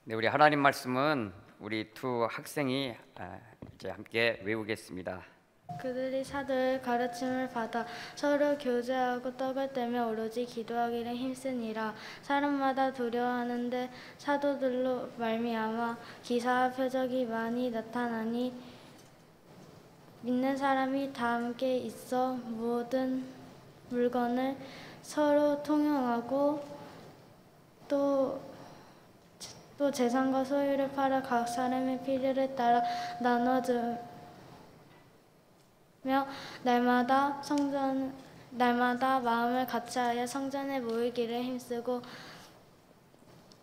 네, 우리 하나님 말씀은 우리 두 학생이 이제 함께 외우겠습니다. 그들이 사도의 가르침을 받아 서로 교제하고 떡을 떼며 오로지 기도하기를 힘쓰니라. 사람마다 두려워하는데 사도들로 말미암아 기사와 표적이 많이 나타나니 믿는 사람이 다 함께 있어 모든 물건을 서로 통용하고 또 재산과 소유를 팔아 각 사람의 필요를 따라 나눠주며 날마다 마음을 같이하여 성전에 모이기를 힘쓰고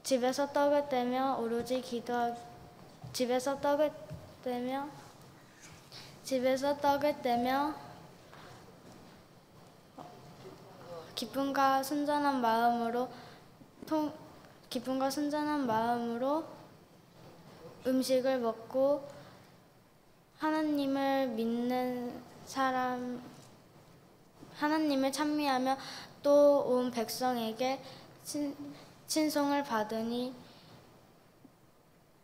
집에서 떡을 떼며 기쁨과 순전한 마음으로 음식을 먹고 하나님을 찬미하며 또 온 백성에게 친송을 받으니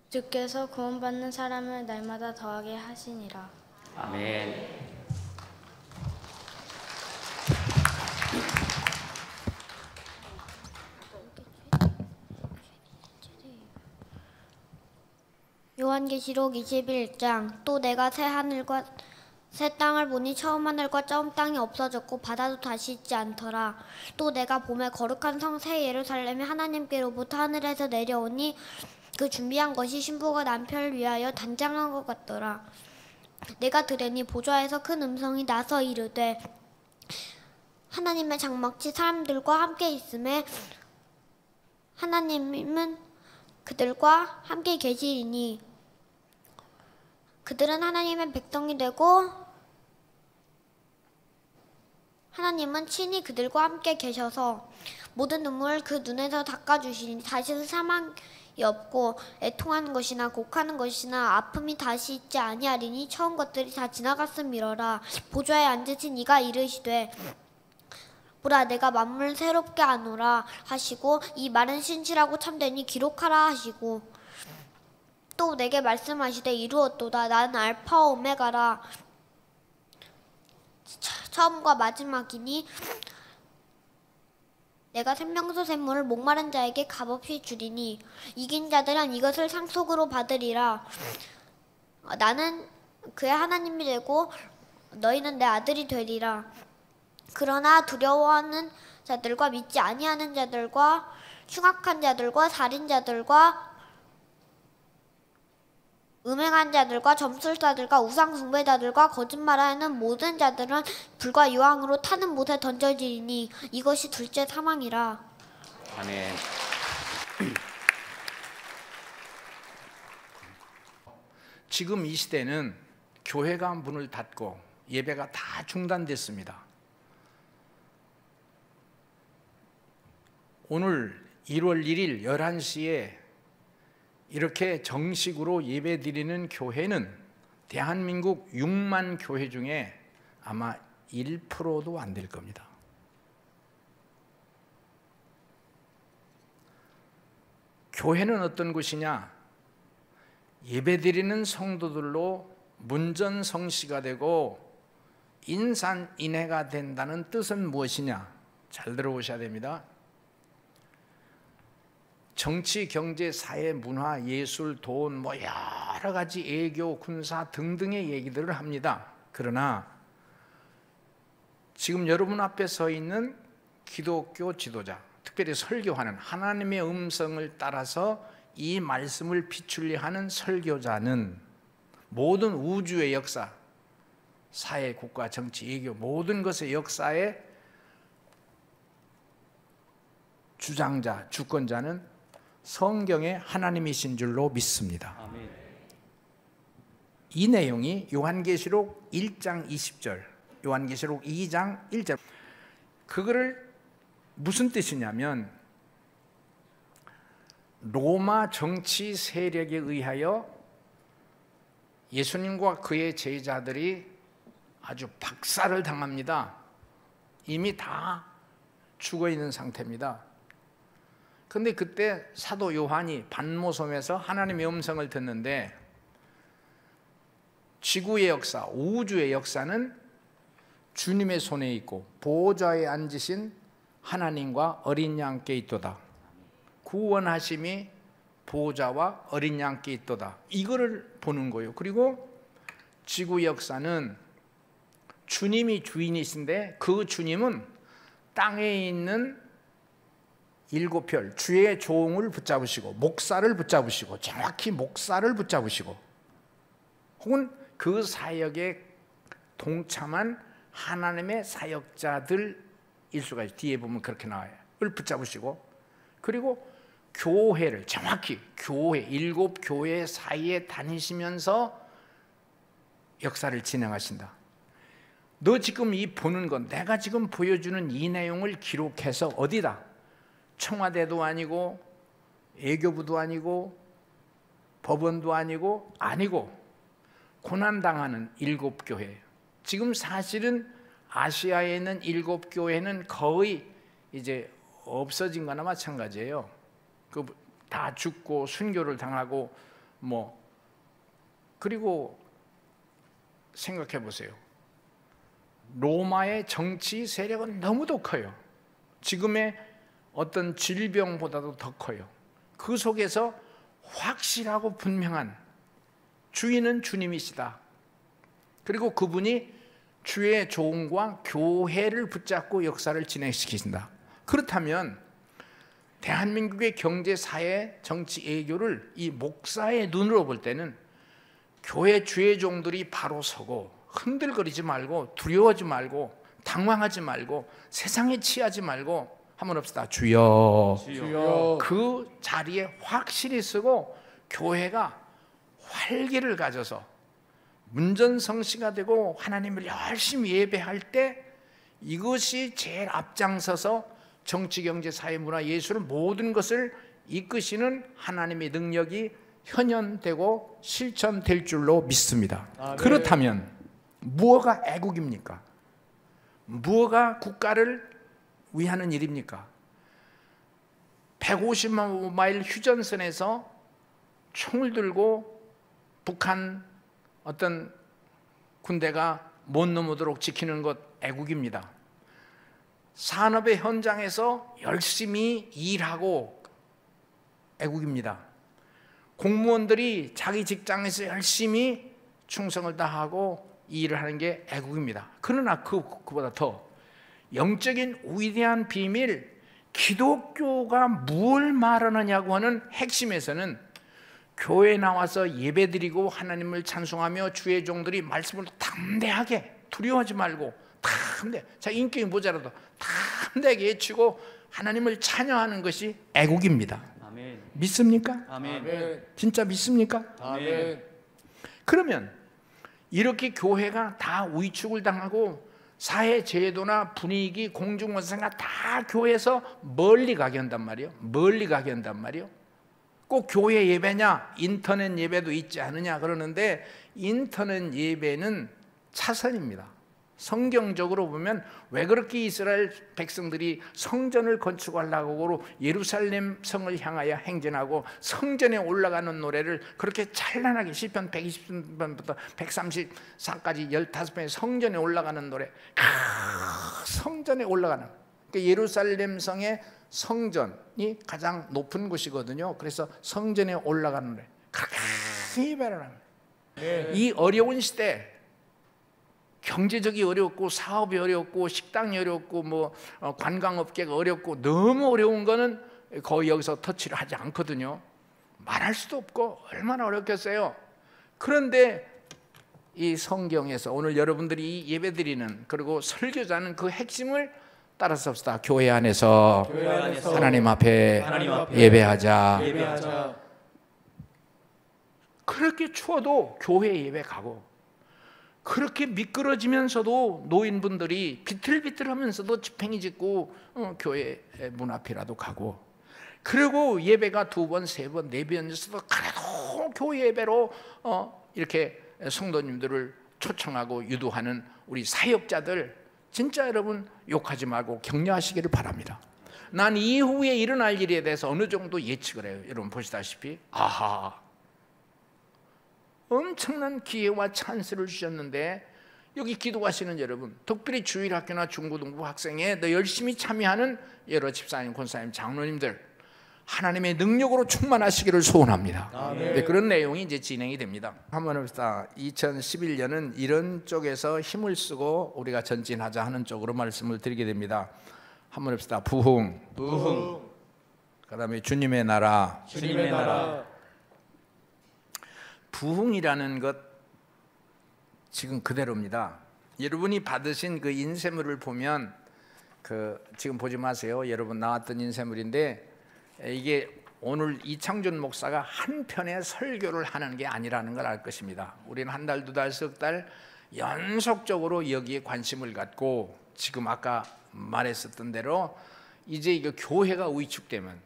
주께서 구원받는 사람을 날마다 더하게 하시니라. 아멘. 요한계시록 21장. 또 내가 새 하늘과 새 땅을 보니 처음 하늘과 처음 땅이 없어졌고 바다도 다시 있지 않더라. 또 내가 보매 거룩한 성 새 예루살렘이 하나님께로부터 하늘에서 내려오니 그 준비한 것이 신부가 남편을 위하여 단장한 것 같더라. 내가 들으니 보좌에서 큰 음성이 나서 이르되 하나님의 장막지 사람들과 함께 있음에 하나님은 그들과 함께 계시리니 그들은 하나님의 백성이 되고 하나님은 친히 그들과 함께 계셔서 모든 눈물을 그 눈에서 닦아주시니 다시는 사망이 없고 애통하는 것이나 곡하는 것이나 아픔이 다시 있지 아니하리니 처음 것들이 다 지나갔음이러라. 보좌에 앉으신 이가 이르시되 보라 내가 만물을 새롭게 하노라 하시고 이 말은 신실하고 참되니 기록하라 하시고 또 내게 말씀하시되 이루었도다. 나는 알파와 오메가라 처음과 마지막이니 내가 생명수 샘물을 목마른 자에게 값없이 주리니 이긴 자들은 이것을 상속으로 받으리라. 나는 그의 하나님이 되고 너희는 내 아들이 되리라. 그러나 두려워하는 자들과 믿지 아니하는 자들과 흉악한 자들과 살인자들과 음행한 자들과 점술사들과 우상숭배자들과 거짓말하는 모든 자들은 불과 유황으로 타는 못에 던져지리니 이것이 둘째 사망이라. 아멘. 지금 이 시대는 교회가 문을 닫고 예배가 다 중단됐습니다. 오늘 1월 1일 11시에 이렇게 정식으로 예배드리는 교회는 대한민국 6만 교회 중에 아마 1%도 안 될 겁니다. 교회는 어떤 곳이냐? 예배드리는 성도들로 문전성시가 되고 인산인해가 된다는 뜻은 무엇이냐? 잘 들어보셔야 됩니다. 정치, 경제, 사회, 문화, 예술, 돈, 여러 가지 애교, 군사 등등의 얘기들을 합니다. 그러나 지금 여러분 앞에 서 있는 기독교 지도자, 특별히 설교하는 하나님의 음성을 따라서 이 말씀을 비추려 하는 설교자는 모든 우주의 역사, 사회, 국가, 정치, 애교 모든 것의 역사의 주장자, 주권자는 성경의 하나님이신 줄로 믿습니다. 아멘. 이 내용이 요한계시록 1장 20절, 요한계시록 2장 1절. 그거를 무슨 뜻이냐면 로마 정치 세력에 의하여 예수님과 그의 제자들이 아주 박살을 당합니다. 이미 다 죽어 있는 상태입니다. 근데 그때 사도 요한이 반모섬에서 하나님의 음성을 듣는데 지구의 역사, 우주의 역사는 주님의 손에 있고 보좌에 앉으신 하나님과 어린 양께 있도다. 구원하심이 보좌와 어린 양께 있도다. 이거를 보는 거예요. 그리고 지구 역사는 주님이 주인이신데 그 주님은 땅에 있는 7별 주의 종을 붙잡으시고 목사를 붙잡으시고 정확히 목사를 붙잡으시고 혹은 그 사역에 동참한 하나님의 사역자들일 수가 있어요. 뒤에 보면 그렇게 나와요. 을 붙잡으시고 그리고 교회를 정확히 교회 7교회 사이에 다니시면서 역사를 진행하신다. 너 지금 이 보는 건 내가 지금 보여주는 이 내용을 기록해서 어디다? 청와대도 아니고 외교부도 아니고 법원도 아니고 고난당하는 7교회. 지금 사실은 아시아에 있는 7교회는 거의 이제 없어진 거나 마찬가지예요. 다 죽고 순교를 당하고 그리고 생각해 보세요. 로마의 정치 세력은 너무도 커요. 지금의 어떤 질병보다도 더 커요. 그 속에서 확실하고 분명한 주인은 주님이시다. 그리고 그분이 주의 종과 교회를 붙잡고 역사를 진행시키신다. 그렇다면 대한민국의 경제, 사회, 정치, 외교를 이 목사의 눈으로 볼 때는 교회 주의 종들이 바로 서고 흔들거리지 말고 두려워하지 말고 당황하지 말고 세상에 취하지 말고 한번 합시다. 주여. 주여. 그 자리에 확실히 서고 교회가 활기를 가져서 문전성시가 되고 하나님을 열심히 예배할 때 이것이 제일 앞장서서 정치, 경제, 사회, 문화, 예술은 모든 것을 이끄시는 하나님의 능력이 현현되고 실천될 줄로 믿습니다. 그렇다면 무엇가 애국입니까? 무엇가 국가를 위하는 일입니까? 150만 마일 휴전선에서 총을 들고 북한 어떤 군대가 못 넘어도록 지키는 것 애국입니다. 산업의 현장에서 열심히 일하고 애국입니다. 공무원들이 자기 직장에서 열심히 충성을 다하고 일을 하는 게 애국입니다. 그러나 그보다 더 영적인 위대한 비밀, 기독교가 뭘 말하느냐고 하는 핵심에서는 교회에 나와서 예배드리고 하나님을 찬송하며 주의 종들이 말씀을 담대하게 두려워하지 말고 자 인격이 모자라도 담대하게 외치고 하나님을 찬양하는 것이 애국입니다. 아멘. 믿습니까? 아멘. 진짜 믿습니까? 아멘. 그러면 이렇게 교회가 다 위축을 당하고 사회 제도나 분위기, 공중원상가 다 교회에서 멀리 가게 한단 말이에요. 멀리 가게 한단 말이에요. 꼭 교회 예배냐, 인터넷 예배도 있지 않느냐 그러는데 인터넷 예배는 차선입니다. 성경적으로 보면 왜 그렇게 이스라엘 백성들이 성전을 건축하려고 예루살렘 성을 향하여 행진하고 성전에 올라가는 노래를 그렇게 찬란하게 시편 120편부터 134까지 15편의 성전에 올라가는 노래, 성전에 올라가는, 그러니까 예루살렘 성의 성전이 가장 높은 곳이거든요. 그래서 성전에 올라가는 노래 그렇게 예배를 합니다. 이 어려운 시대, 경제적이 어렵고 사업이 어렵고 식당이 어렵고 관광업계가 어렵고 너무 어려운 거는 거의 여기서 터치를 하지 않거든요. 말할 수도 없고 얼마나 어렵겠어요. 그런데 이 성경에서 오늘 여러분들이 예배드리는 그리고 설교자는 그 핵심을 따라서 합시다. 교회 안에서 하나님 앞에 예배하자. 그렇게 추워도 교회 예배 가고, 그렇게 미끄러지면서도 노인분들이 비틀비틀하면서도 지팽이 짚고 교회 문 앞이라도 가고, 그리고 예배가 2번, 3번, 4번에서도 그래도 교회 예배로 이렇게 성도님들을 초청하고 유도하는 우리 사역자들, 진짜 여러분 욕하지 말고 격려하시기를 바랍니다. 난 이후에 일어날 일에 대해서 어느 정도 예측을 해요. 여러분 보시다시피 아하, 엄청난 기회와 찬스를 주셨는데 여기 기도하시는 여러분, 특별히 주일학교나 중고등부 학생에 더 열심히 참여하는 여러 집사님, 권사님, 장로님들 하나님의 능력으로 충만하시기를 소원합니다. 네, 그런 내용이 이제 진행이 됩니다. 한번 해봅시다. 2011년은 이런 쪽에서 힘을 쓰고 우리가 전진하자 하는 쪽으로 말씀을 드리게 됩니다. 한번 해봅시다. 부흥. 그다음에 주님의 나라. 부흥이라는 것 지금 그대로입니다. 여러분이 받으신 그 인쇄물을 보면 지금 보지 마세요. 여러분 나왔던 인쇄물인데 이게 오늘 이창준 목사가 한 편의 설교를 하는 게 아니라는 걸 알 것입니다. 우리는 한 달, 두 달, 석 달 연속적으로 여기에 관심을 갖고 지금 아까 말했었던 대로 이제 이거 교회가 위축되면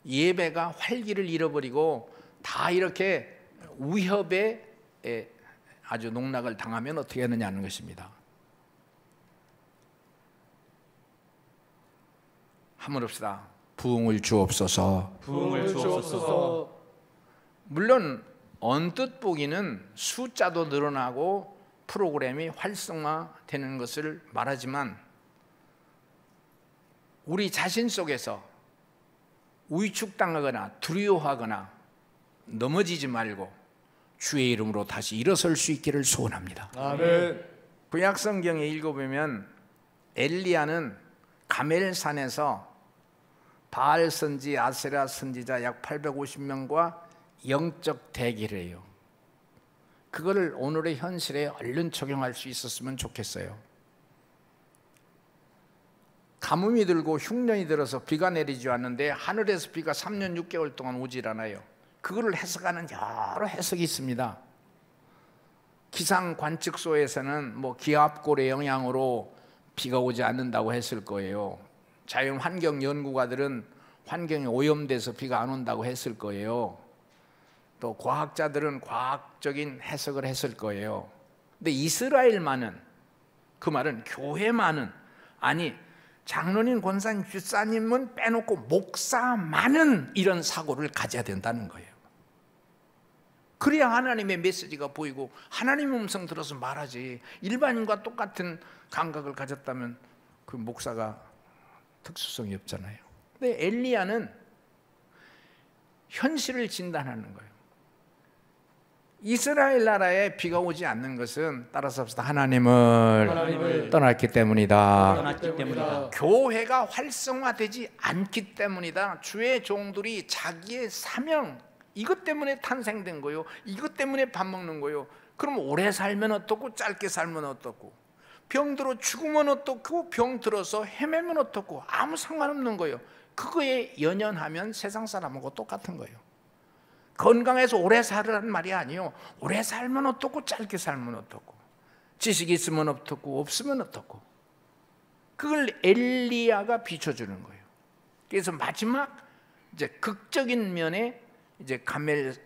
예배가 활기를 잃어버리고 다 이렇게 위협에 아주 농락을 당하면 어떻게 하느냐는 것입니다. 한번 합시다. 부흥을 주옵소서. 물론 언뜻 보기는 숫자도 늘어나고 프로그램이 활성화되는 것을 말하지만 우리 자신 속에서 위축당하거나 두려워하거나 넘어지지 말고 주의 이름으로 다시 일어설 수 있기를 소원합니다. 아멘. 구약 성경에 읽어보면 엘리야는 가멜산에서 바알 선지, 아세라 선지자 약 850명과 영적 대기를 해요. 그거를 오늘의 현실에 얼른 적용할 수 있었으면 좋겠어요. 가뭄이 들고 흉년이 들어서 비가 내리지 않는데 하늘에서 비가 3년 6개월 동안 오질 않아요. 그거를 해석하는 여러 해석이 있습니다. 기상 관측소에서는 뭐 기압골의 영향으로 비가 오지 않는다고 했을 거예요. 자연 환경 연구가들은 환경이 오염돼서 비가 안 온다고 했을 거예요. 또 과학자들은 과학적인 해석을 했을 거예요. 근데 이스라엘만은, 그 말은 교회만은, 아니 장로님, 권사님, 집사님은 빼놓고 목사만은 이런 사고를 가져야 된다는 거예요. 그래야 하나님의 메시지가 보이고 하나님의 음성 들어서 말하지. 일반인과 똑같은 감각을 가졌다면 그 목사가 특수성이 없잖아요. 근데 엘리야는 현실을 진단하는 거예요. 이스라엘 나라에 비가 오지 않는 것은 따라서 하나님을 떠났기 때문이다. 교회가 활성화되지 않기 때문이다. 주의 종들이 자기의 사명, 이것 때문에 탄생된 거요, 이것 때문에 밥 먹는 거요. 그럼 오래 살면 어떻고 짧게 살면 어떻고, 병들어 죽으면 어떻고 병 들어서 헤매면 어떻고, 아무 상관없는 거예요. 그거에 연연하면 세상 사람하고 똑같은 거예요. 건강해서 오래 살으라는 말이 아니에요. 오래 살면 어떻고 짧게 살면 어떻고, 지식이 있으면 어떻고 없으면 어떻고, 그걸 엘리야가 비춰주는 거예요. 그래서 마지막 이제 극적인 면에 이제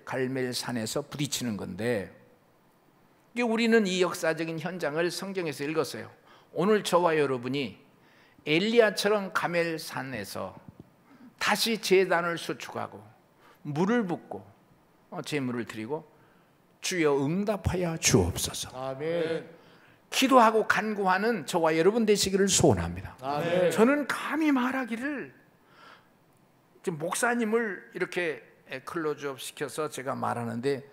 갈멜산에서 부딪히는 건데, 우리는 이 역사적인 현장을 성경에서 읽었어요. 오늘 저와 여러분이 엘리야처럼 갈멜산에서 다시 제단을 수축하고 물을 붓고 제물을 드리고 주여 응답하여 주옵소서. 아멘. 기도하고 간구하는 저와 여러분 되시기를 소원합니다. 아멘. 저는 감히 말하기를, 목사님을 이렇게 클로즈업 시켜서 제가 말하는데,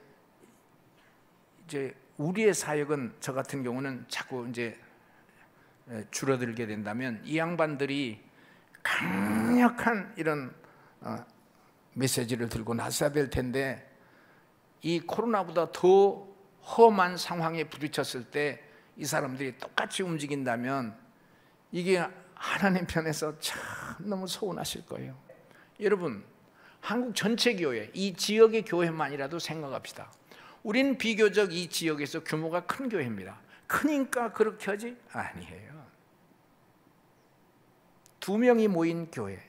이제 우리의 사역은 저 같은 경우는 자꾸 이제 줄어들게 된다면 이 양반들이 강력한 이런 메시지를 들고 나서야 될 텐데, 이 코로나보다 더 험한 상황에 부딪혔을 때 이 사람들이 똑같이 움직인다면 이게 하나님 편에서 참 너무 서운하실 거예요. 여러분, 한국 전체 교회, 이 지역의 교회만이라도 생각합시다. 우린 비교적 이 지역에서 규모가 큰 교회입니다. 크니까 그렇게 하지? 아니에요. 2명이 모인 교회,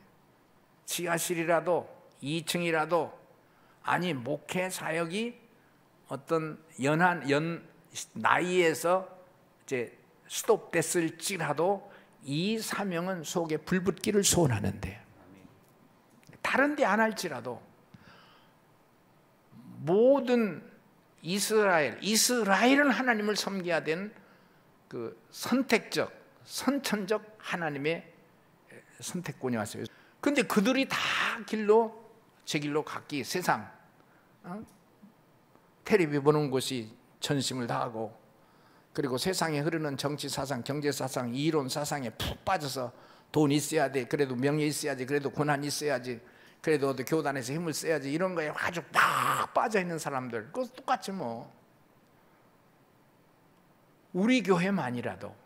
지하실이라도 2층이라도, 아니 목회 사역이 어떤 나이에서 이제 스톱됐을지라도 이 사명은 속에 불붙기를 소원하는데, 다른 데 안 할지라도 모든 이스라엘은 하나님을 섬겨야 되는 그 선택적, 선천적 하나님의 선택권이 왔어요. 그런데 그들이 다 제 길로 갔기, 세상 텔레비 보는 곳이 전심을 다하고, 그리고 세상에 흐르는 정치 사상, 경제 사상, 이론 사상에 푹 빠져서 돈 있어야 돼, 그래도 명예 있어야지, 그래도 고난 있어야지, 그래도 어디 교단에서 힘을 써야지, 이런 거에 아주 딱 빠져 있는 사람들, 그거 똑같지 뭐. 우리 교회만이라도,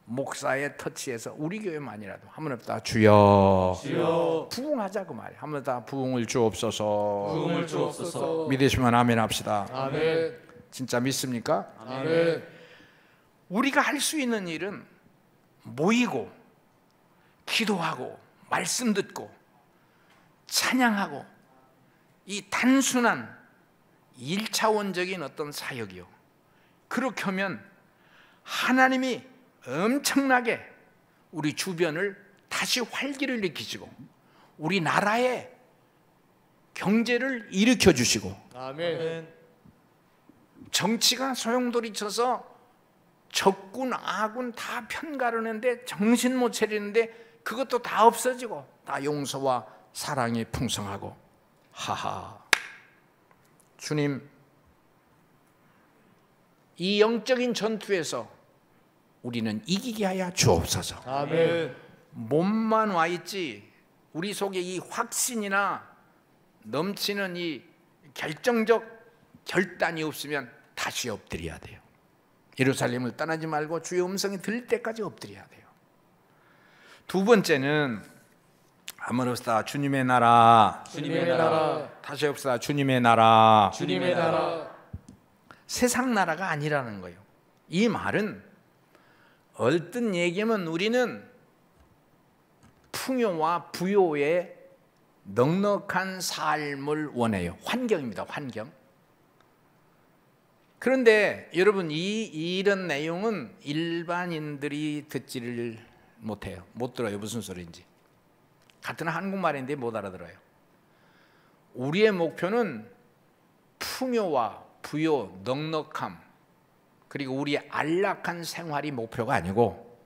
목사의 터치에서 우리 교회만이라도 한번 없다 주여, 주여. 부흥하자 그 말이야. 한번 다 부흥을 주옵소서. 부흥을 주옵소서. 믿으시면 아멘 합시다. 아멘. 진짜 믿습니까? 아멘. 우리가 할 수 있는 일은 모이고 기도하고 말씀 듣고 찬양하고, 이 단순한 1차원적인 어떤 사역이요. 그렇게 하면 하나님이 엄청나게 우리 주변을 다시 활기를 일으키시고 우리나라의 경제를 일으켜 주시고, 아멘. 정치가 소용돌이쳐서 적군 아군 다 편가르는데 정신 못 차리는데 그것도 다 없어지고 다 용서와 사랑이 풍성하고. 하하, 주님, 이 영적인 전투에서 우리는 이기게 하여 주옵소서. 아멘. 몸만 와 있지 우리 속에 이 확신이나 넘치는 이 결정적 결단이 없으면 다시 엎드려야 돼요. 예루살렘을 떠나지 말고 주의 음성이 들릴 때까지 엎드려야 돼요. 두 번째는 한번 합시다. 주님의 나라. 주님의 나라. 다시 합시다. 주님의 나라. 주님의 나라. 세상 나라가 아니라는 거예요. 이 말은 얼뜻 얘기하면 우리는 풍요와 부요의 넉넉한 삶을 원해요. 환경입니다. 환경. 그런데 여러분, 이런 내용은 일반인들이 듣지를 못해요. 못 들어요. 무슨 소리인지. 같은 한국말인데 못 알아들어요. 우리의 목표는 풍요와 부요, 넉넉함, 그리고 우리의 안락한 생활이 목표가 아니고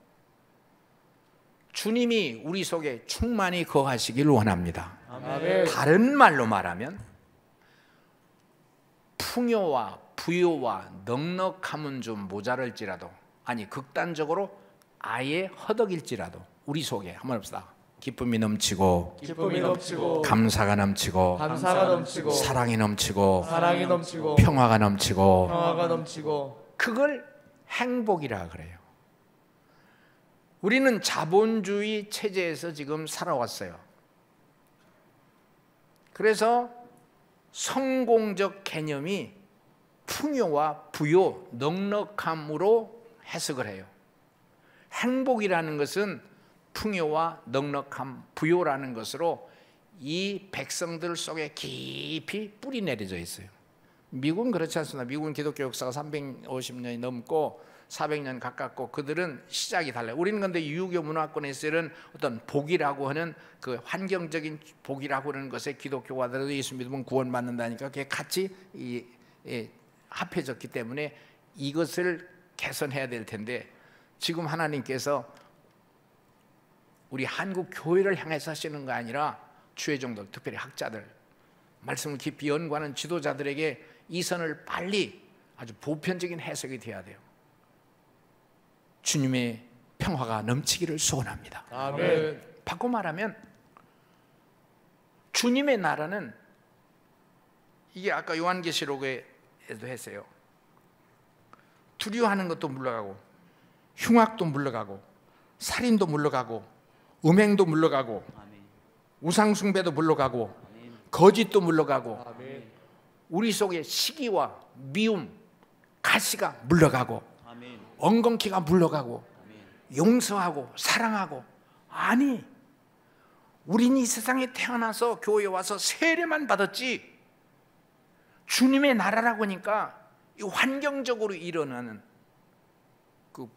주님이 우리 속에 충만히 거하시길 원합니다. 아멘. 다른 말로 말하면 풍요와 부요와 넉넉함은 좀 모자랄지라도, 아니 극단적으로 아예 허덕일지라도 우리 속에 한번 합시다. 기쁨이 넘치고, 기쁨이 넘치고, 감사가 넘치고, 감사가 넘치고, 사랑이 넘치고, 사랑이 넘치고, 평화가 넘치고, 평화가 넘치고, 그걸 행복이라 그래요. 우리는 자본주의 체제에서 지금 살아왔어요. 그래서 성공적 개념이 풍요와 부요, 넉넉함으로 해석을 해요. 행복이라는 것은 풍요와 넉넉함, 부요라는 것으로 이 백성들 속에 깊이 뿌리 내려져 있어요. 미국은 그렇지 않습니다. 미국은 기독교 역사가 350년이 넘고 400년 가깝고 그들은 시작이 달라요. 우리는 근데 유교 문화권에서는 어떤 복이라고 하는 그 환경적인 복이라고 하는 것에 기독교가들도 예수 믿으면 구원받는다니까 그게 같이 합해졌기 때문에 이것을 개선해야 될 텐데, 지금 하나님께서 우리 한국 교회를 향해서 하시는 거 아니라 주의 종들, 특별히 학자들, 말씀을 깊이 연구하는 지도자들에게 이 선을 빨리 아주 보편적인 해석이 돼야 돼요. 주님의 평화가 넘치기를 소원합니다. 아멘. 바꿔 말하면 주님의 나라는, 이게 아까 요한계시록에도 했어요. 두려워하는 것도 물러가고, 흉악도 물러가고, 살인도 물러가고, 음행도 물러가고, 우상숭배도 물러가고, 거짓도 물러가고, 아멘. 우리 속에 시기와 미움, 가시가 물러가고, 엉겅퀴가 물러가고, 용서하고 사랑하고. 아니, 우린 이 세상에 태어나서 교회에 와서 세례만 받았지, 주님의 나라라고 하니까 이 환경적으로 일어나는 그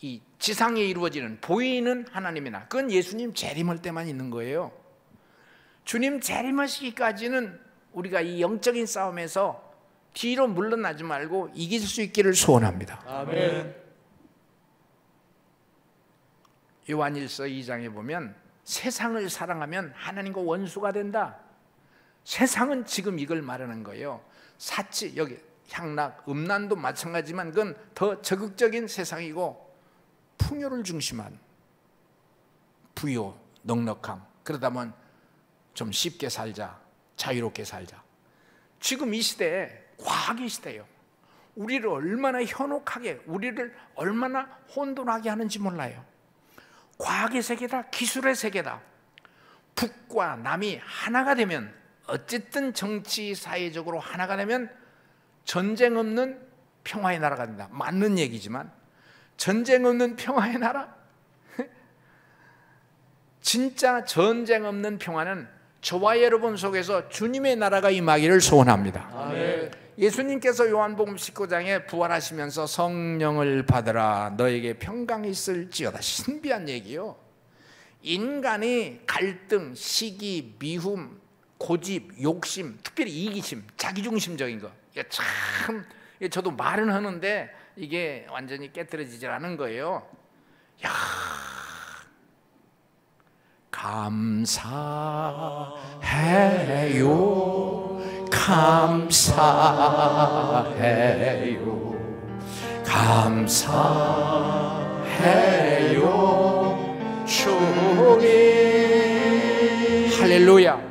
이 지상에 이루어지는 보이는 하나님의 나라, 그건 예수님 재림할 때만 있는 거예요. 주님 재림하시기까지는 우리가 이 영적인 싸움에서 뒤로 물러나지 말고 이길 수 있기를 소원합니다. 아멘. 요한일서 2장에 보면 세상을 사랑하면 하나님과 원수가 된다. 세상은 지금 이걸 말하는 거예요. 사치, 여기 향락, 음란도 마찬가지지만 그건 더 적극적인 세상이고, 풍요를 중심한 부요, 넉넉함, 그러다 보면 좀 쉽게 살자, 자유롭게 살자. 지금 이 시대에 과학의 시대예요. 우리를 얼마나 현혹하게, 우리를 얼마나 혼돈하게 하는지 몰라요. 과학의 세계다, 기술의 세계다. 북과 남이 하나가 되면, 어쨌든 정치 사회적으로 하나가 되면 전쟁 없는 평화의 나라가 된다. 맞는 얘기지만 전쟁 없는 평화의 나라? 진짜 전쟁 없는 평화는 저와 여러분 속에서 주님의 나라가 임하기를 소원합니다. 아멘. 예수님께서 요한복음 19장에 부활하시면서 성령을 받으라, 너에게 평강이 있을지어다. 신비한 얘기요. 인간이 갈등, 시기, 미움, 고집, 욕심, 특별히 이기심, 자기중심적인 거, 이게 참, 저도 말은 하는데 이게 완전히 깨트려지질 않은 거예요. 야, 감사해요, 감사해요, 감사해요, 주님. 할렐루야.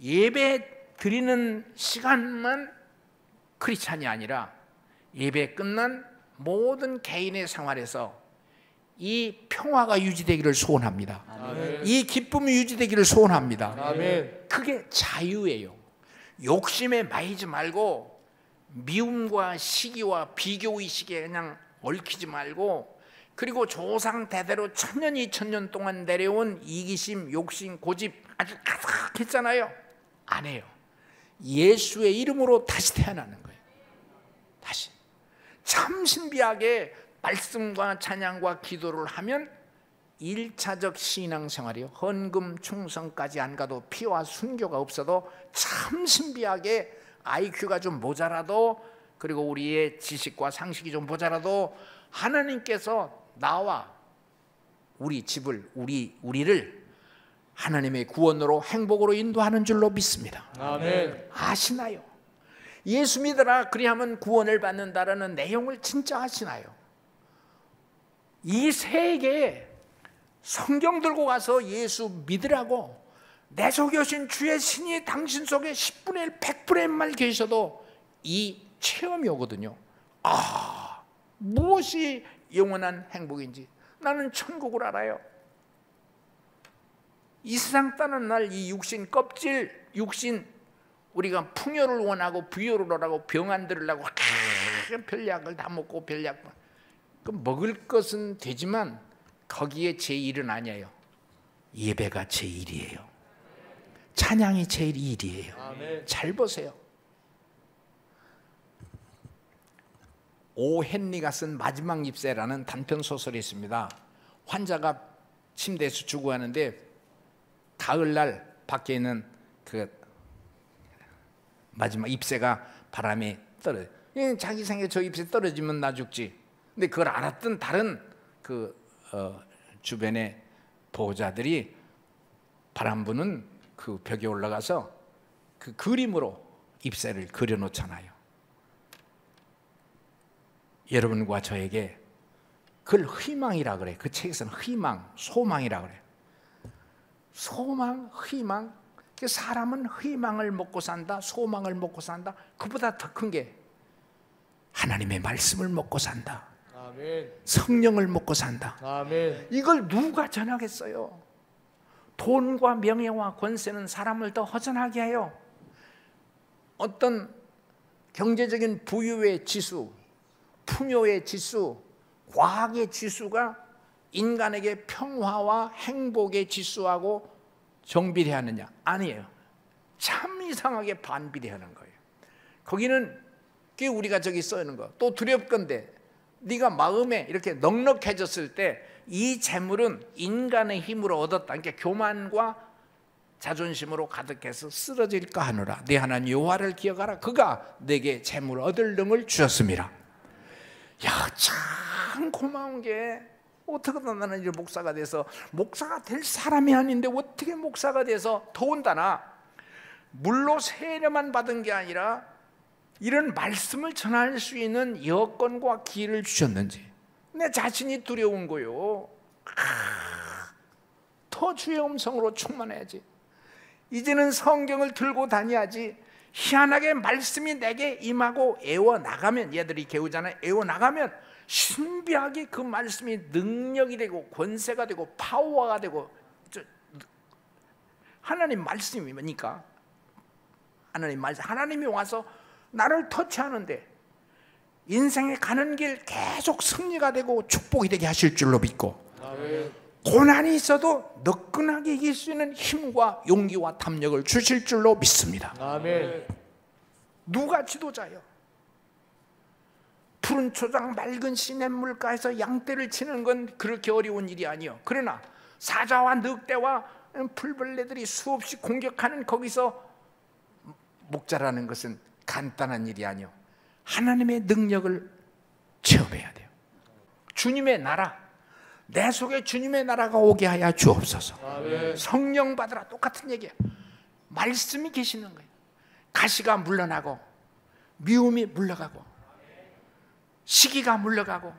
예배 드리는 시간만 크리스찬이 아니라 예배 끝난 모든 개인의 생활에서 이 평화가 유지되기를 소원합니다. 아멘. 이 기쁨이 유지되기를 소원합니다. 아멘. 그게 자유예요. 욕심에 마이지 말고, 미움과 시기와 비교의식에 그냥 얽히지 말고, 그리고 조상 대대로 천년 2000년 동안 내려온 이기심, 욕심, 고집 아주 가득했잖아요. 안 해요. 예수의 이름으로 다시 태어나는 거예요. 다시 참 신비하게 말씀과 찬양과 기도를 하면 1차적 신앙생활이요, 헌금 충성까지 안 가도, 피와 순교가 없어도 참 신비하게 IQ가 좀 모자라도, 그리고 우리의 지식과 상식이 좀 모자라도 하나님께서 나와 우리 집을, 우리를 하나님의 구원으로 행복으로 인도하는 줄로 믿습니다. 아멘. 아시나요? 예수 믿으라 그리하면 구원을 받는다라는 내용을 진짜 아시나요? 이 세계에 성경 들고 가서 예수 믿으라고 내 속에 오신 주의 신이 당신 속에 10분의 1, 100분의 1만 계셔도 이 체험이 오거든요. 아, 무엇이 영원한 행복인지 나는 천국을 알아요. 이 세상 떠난 날 이 육신 껍질, 육신, 우리가 풍요를 원하고 부요를 원하고 병 안 들으려고 별약을 다 먹고 별약, 그 먹을 것은 되지만 거기에 제 일은 아니에요. 예배가 제 일이에요. 찬양이 제 일이에요. 아멘. 잘 보세요. 오 헨리가 쓴 마지막 잎새라는 단편 소설이 있습니다. 환자가 침대에서 죽어가는데 가을날 밖에 있는 그 마지막 잎새가 바람에 떨어져. 자기 생에 저 잎새 떨어지면 나 죽지. 근데 그걸 알았던 다른 주변의 보호자들이 바람 부는 그 벽에 올라가서 그 그림으로 잎새를 그려놓잖아요. 여러분과 저에게 그걸 희망이라 그래. 그 책에서는 희망, 소망이라 그래. 소망, 희망. 사람은 희망을 먹고 산다, 소망을 먹고 산다. 그보다 더 큰 게 하나님의 말씀을 먹고 산다. 아멘. 성령을 먹고 산다. 아멘. 이걸 누가 전하겠어요? 돈과 명예와 권세는 사람을 더 허전하게 해요. 어떤 경제적인 부유의 지수, 풍요의 지수, 과학의 지수가 인간에게 평화와 행복의 지수하고 정비례하느냐? 아니에요. 참 이상하게 반비례하는 거예요. 거기는 꽤 우리가 저기 써있는 거 또 두렵건대 네가 마음에 이렇게 넉넉해졌을 때 이 재물은 인간의 힘으로 얻었다. 그러니까 교만과 자존심으로 가득해서 쓰러질까 하노라. 네 하나님 여호와를 기억하라. 그가 내게 재물 얻을 능을 주셨습니다. 야, 참 고마운 게 어떻게 나는 이제 목사가 돼서 목사가 될 사람이 아닌데 어떻게 목사가 돼서 더군다나 물로 세례만 받은 게 아니라 이런 말씀을 전할 수 있는 여건과 기회를 주셨는지 내 자신이 두려운 거요. 더 주의 음성으로 충만해야지. 이제는 성경을 들고 다녀야지. 희한하게 말씀이 내게 임하고 애워나가면, 얘들이 개우잖아요. 애워나가면 신비하게 그 말씀이 능력이 되고 권세가 되고 파워가 되고. 하나님 말씀이 뭐니까? 하나님이 와서 나를 터치하는데 인생에 가는 길 계속 승리가 되고 축복이 되게 하실 줄로 믿고, 아멘. 고난이 있어도 너끈하게 이길 수 있는 힘과 용기와 탐력을 주실 줄로 믿습니다. 아멘. 누가 지도자요? 푸른 초장 맑은 시냇물가에서 양떼를 치는 건 그렇게 어려운 일이 아니요. 그러나 사자와 늑대와 풀벌레들이 수없이 공격하는 거기서 목자라는 것은 간단한 일이 아니요. 하나님의 능력을 체험해야 돼요. 주님의 나라, 내 속에 주님의 나라가 오게 하여 주옵소서. 아멘. 성령 받으라. 똑같은 얘기예요. 말씀이 계시는 거예요. 가시가 물러나고 미움이 물러가고 시기가 물러가고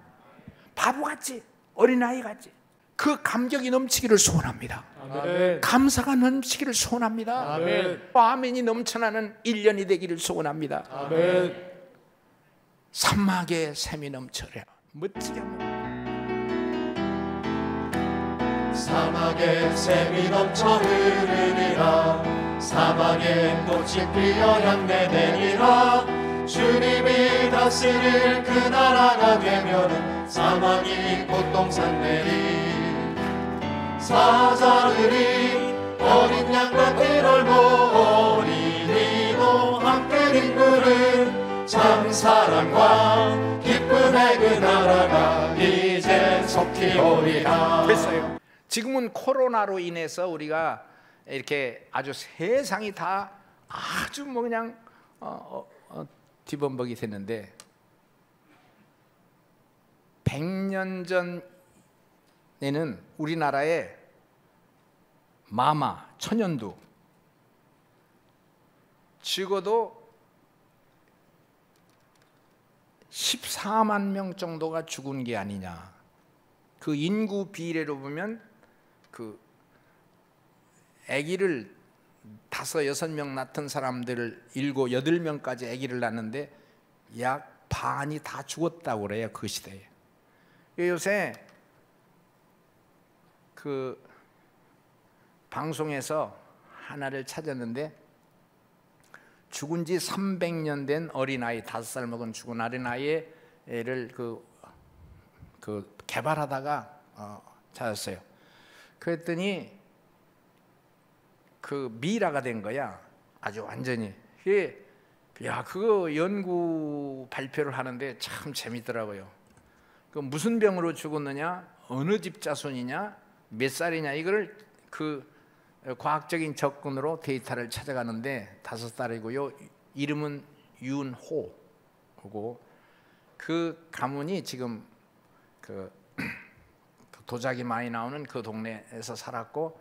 바보같이 어린아이같이 그 감격이 넘치기를 소원합니다. 아멘. 감사가 넘치기를 소원합니다. 아멘. 아멘이 넘쳐나는 1년이 되기를 소원합니다. 아멘. 산막에 샘이 넘쳐라. 멋지게 한번. 사막에 샘이 넘쳐 흐르니라. 사막에 꽃이 피어 향내 내리라. 주님이 다스릴 그 나라가 되면은 사막이 꽃동산 되리. 사자들이 어린 양과 띠를 어린이도 함께 뒹구는 참 사랑과 기쁨의 그 나라가 이제 속히 오리라. 됐어요. 지금은 코로나로 인해서 우리가 이렇게 아주 세상이 다 아주 뭐 그냥 뒤범벅이 됐는데 100년 전에는 우리나라에 마마, 천연두 적어도 14만 명 정도가 죽은 게 아니냐. 그 인구 비례로 보면 그 아기를 5, 6명 낳던 사람들을 7, 8명까지 아기를 낳는데 약 반이 다 죽었다고 그래요. 그 시대에. 요새 그 방송에서 하나를 찾았는데 죽은 지 300년 된 어린아이, 5살 먹은 죽은 어린아이를 그 개발하다가 찾았어요. 그랬더니 그 미라가 된 거야. 아주 완전히. 야, 그거 연구 발표를 하는데 참 재밌더라고요. 그 무슨 병으로 죽었느냐, 어느 집 자손이냐, 몇 살이냐, 이거를 그 과학적인 접근으로 데이터를 찾아가는데 5살이고요. 이름은 윤호고 그 가문이 지금 그 도자기 많이 나오는 그 동네에서 살았고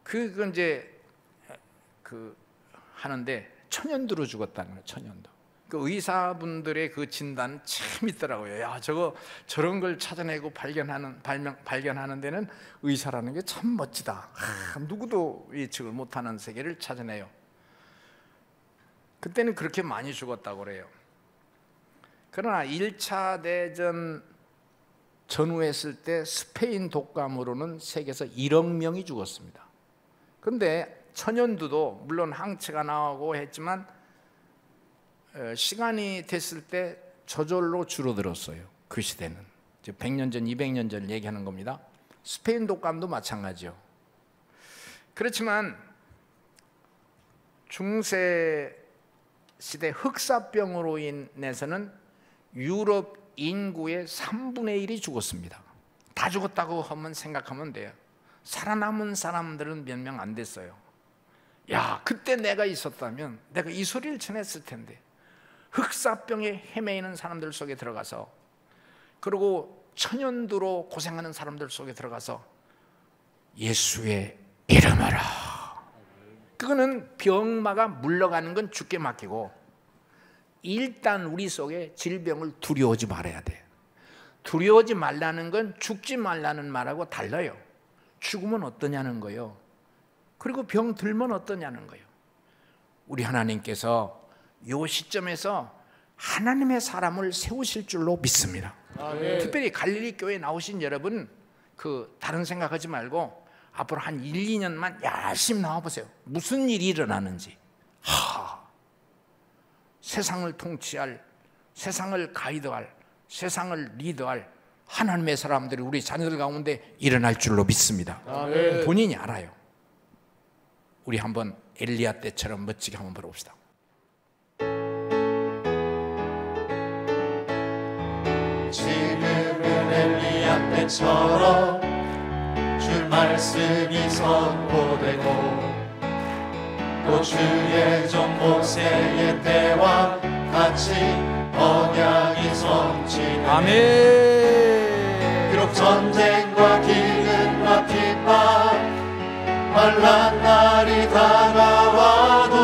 그 이제 그 하는데 천연두로 죽었다는 거예요. 천연두. 그 의사분들의 그 진단 참 있더라고요. 야, 저런 걸 찾아내고 발견하는 데는 의사라는 게 참 멋지다. 누구도 예측을 못하는 세계를 찾아내요. 그때는 그렇게 많이 죽었다고 그래요. 그러나 1차 대전 전후했을 때 스페인 독감으로는 세계에서 1억 명이 죽었습니다. 그런데 천연두도 물론 항체가 나오고 했지만 시간이 됐을 때 저절로 줄어들었어요. 그 시대는 100년 전, 200년 전 얘기하는 겁니다. 스페인 독감도 마찬가지요. 그렇지만 중세 시대 흑사병으로 인해서는 유럽 인구의 3분의 1이 죽었습니다. 다 죽었다고 하면 생각하면 돼요. 살아남은 사람들은 몇 명 안 됐어요. 야, 그때 내가 있었다면 내가 이 소리를 전했을 텐데. 흑사병에 헤매이는 사람들 속에 들어가서, 그리고 천연두로 고생하는 사람들 속에 들어가서 예수의 이름으로, 그거는 병마가 물러가는 건 죽게 맡기고, 일단 우리 속에 질병을 두려워하지 말아야 돼. 두려워하지 말라는 건 죽지 말라는 말하고 달라요. 죽으면 어떠냐는 거예요. 그리고 병 들면 어떠냐는 거예요. 우리 하나님께서 이 시점에서 하나님의 사람을 세우실 줄로 믿습니다. 특별히 갈릴리 교회에 나오신 여러분, 다른 생각하지 말고 앞으로 한 1, 2년만 열심히 나와보세요. 무슨 일이 일어나는지. 세상을 통치할, 세상을 가이드할, 세상을 리드할 하나님의 사람들이 우리 자녀들 가운데 일어날 줄로 믿습니다. 본인이 알아요. 우리 한번 엘리야 때처럼 멋지게 한번 부르봅시다. 지금은 엘리야 때처럼 주 말씀이 선포되고, 또 주의 종 모세의 때와 같이 언약이 성취되네. 아멘. 비록 전쟁과 기근과 핍박 환난 날이 다가와도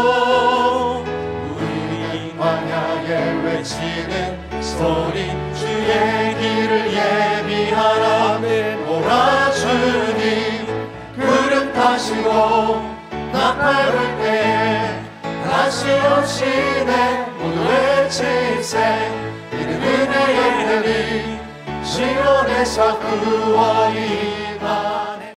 우리 광야에 외치는 소리, 주의 길을 예비하라. 오라 주님, 구름 타시고 나팔 불 때에 다시 오시네. 모두의 질색 이른 은혜의 별이 시온에서 구원이